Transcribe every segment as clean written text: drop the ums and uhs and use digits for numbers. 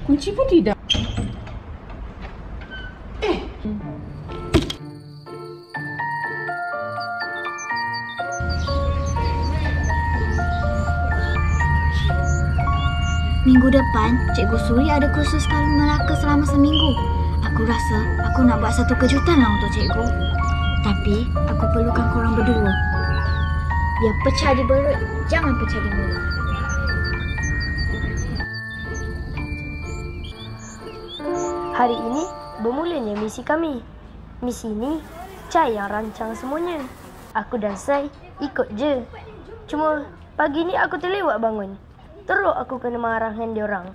Kunci pun tidak. Minggu depan, Cikgu Suri ada kursus Kalung Melaka selama seminggu. Aku rasa aku nak buat satu kejutan lah untuk cikgu. Tapi, aku perlukan korang berdua. Biar pecah di perut, jangan pecah di mulut. Hari ini bermulanya misi kami. Misi ini, Chai yang rancang semuanya. Aku dan Sai ikut je. Cuma pagi ni aku terlewat bangun. Teruk aku kena marah dengan diorang.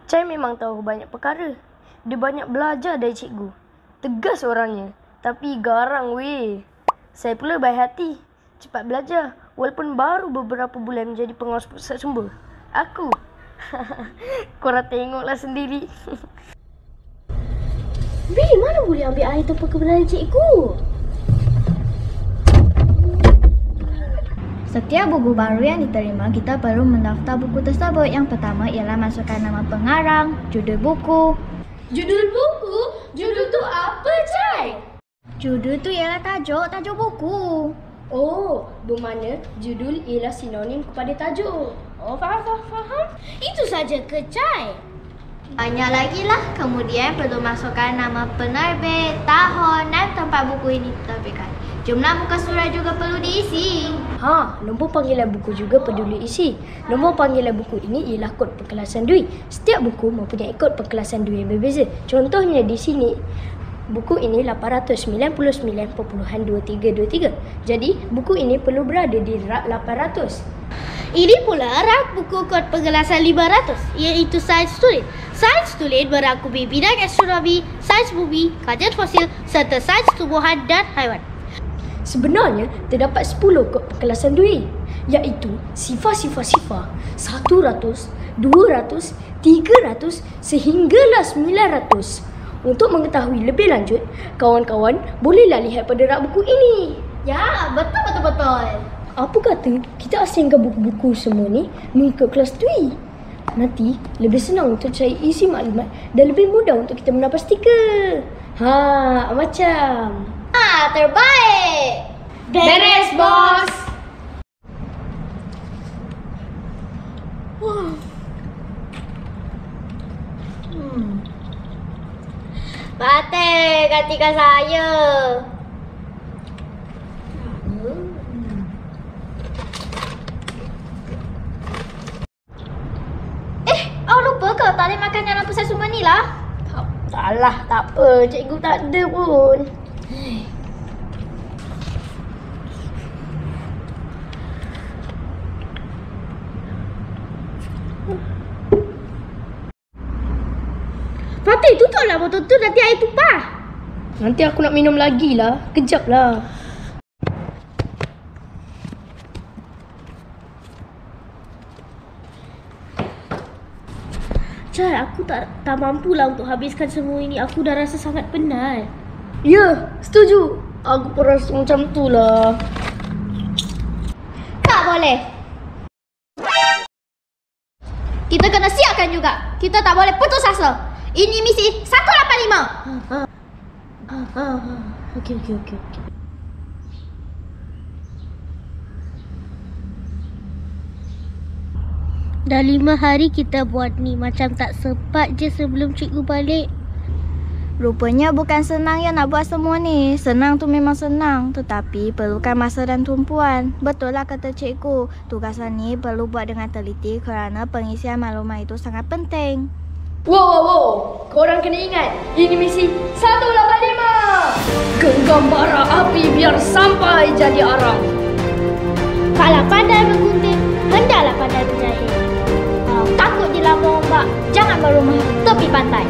Chai memang tahu banyak perkara. Dia banyak belajar dari cikgu. Tegas orangnya, tapi garang weh. Saya pula baik hati, cepat belajar. Walaupun baru beberapa bulan menjadi pengawas pusat sumber. Aku. Korang tengoklah sendiri. Bi, mana boleh ambil air tanpa kebenaran cikgu? Setiap buku baru yang diterima, kita perlu mendaftar buku tersebut. Yang pertama ialah masukkan nama pengarang, judul buku. Judul buku? Judul tu apa, Cai? Judul tu ialah tajuk buku. Oh, bermakna judul ialah sinonim kepada tajuk. Oh, faham. Itu saja ke, Cai? Banyak lagi lah. Kemudian perlu masukkan nama penerbit, tahun dan tempat buku ini diterbitkan. Jumlah muka surat juga perlu diisi. Nombor panggilan buku juga perlu diisi. Nombor panggilan buku ini ialah kod perkelasan Dwi. Setiap buku mempunyai kod perkelasan Dwi yang berbeza. Contohnya di sini, buku ini 899.2323. Jadi, buku ini perlu berada di rak 800. Ini pula rak buku kod perkelasan 500, iaitu sains tulis. Sains tulis berangkumi bidang astronomi, sains bumi, kajian fosil serta sains tumbuhan dan haiwan. Sebenarnya, terdapat 10 kod perkelasan Dwi, iaitu sifar-sifar-sifar 100, 200, 300 sehinggalah 900. Untuk mengetahui lebih lanjut, kawan-kawan bolehlah lihat pada rak buku ini. Ya, betul. Apa kata kita asingkan buku-buku semua ni mengikut kelas Dwi? Nanti lebih senang untuk cari isi maklumat dan lebih mudah untuk kita mendapat stiker. Macam. Terbaik. Beres, bos. Patut gantikan saya. Lupa ke tak boleh makan dalam pusat sumber ni lah? Tak apa. Cikgu tak ada pun. Fatih, tutuplah botol tu, nanti air tumpah. Nanti aku nak minum lagi lah. Kejap lah. Cai, aku tak mampulah untuk habiskan semua ini. Aku dah rasa sangat penat. Ya, setuju. Aku pun rasa macam tu lah. Tak boleh. Kita kena siapkan juga. Kita tak boleh putus asa. Ini misi 185. Okey. Dah 5 hari kita buat ni. Macam tak sempat je sebelum cikgu balik. Rupanya bukan senang ya nak buat semua ni. Senang tu memang senang, tetapi perlukan masa dan tumpuan. Betul lah kata cikgu. Tugasan ni perlu buat dengan teliti kerana pengisian maklumat itu sangat penting. Wow. Korang kena ingat, ini misi 185. Genggam bara api biar sampai jadi arang. Kalau pandai menggunting, hendaklah pandai berjahit. Kalau takut dilambung ombak, jangan berumah tepi pantai.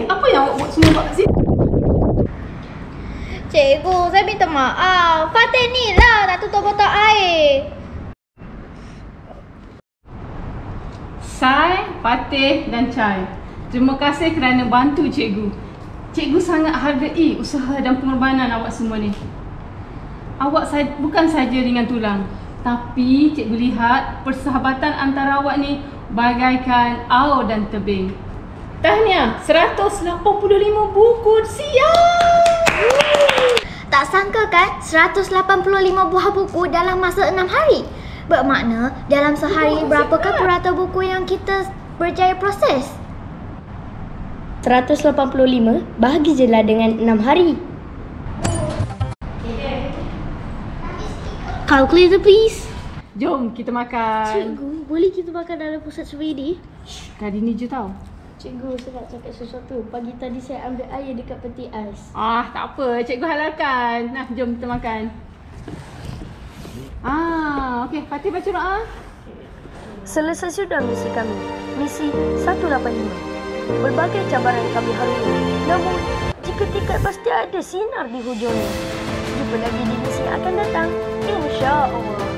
apa yang awak buat semua kat sini? Cikgu, saya minta maaf. Fatih ni lah tak tutup botol air. Sai, Fatih dan Chai, terima kasih kerana bantu cikgu. Cikgu sangat hargai usaha dan pengorbanan awak semua ni. Awak bukan saja ringan tulang, tapi cikgu lihat persahabatan antara awak ni bagaikan aur dan tebing. Tahniah, 185 buku siap! Tak sangka kan 185 buah buku dalam masa 6 hari. Bermakna dalam sehari berapakah purata buku yang kita berjaya proses? 185 bahagi je lah dengan 6 hari. Calculator please. Jom kita makan. Cikgu, boleh kita makan dalam pusat semedi? Kali ni je tau. Cikgu, saya nak cakap sesuatu. Pagi tadi saya ambil air dekat peti ais. Tak apa. Cikgu halalkan. Nah, jom kita makan. Okey. Fatih baca doa. Selesai sudah misi kami. Misi 185. Berbagai cabaran kami harui. Namun, jika tikar pasti ada sinar di hujungnya. Jumpa lagi di misi yang akan datang. InsyaAllah.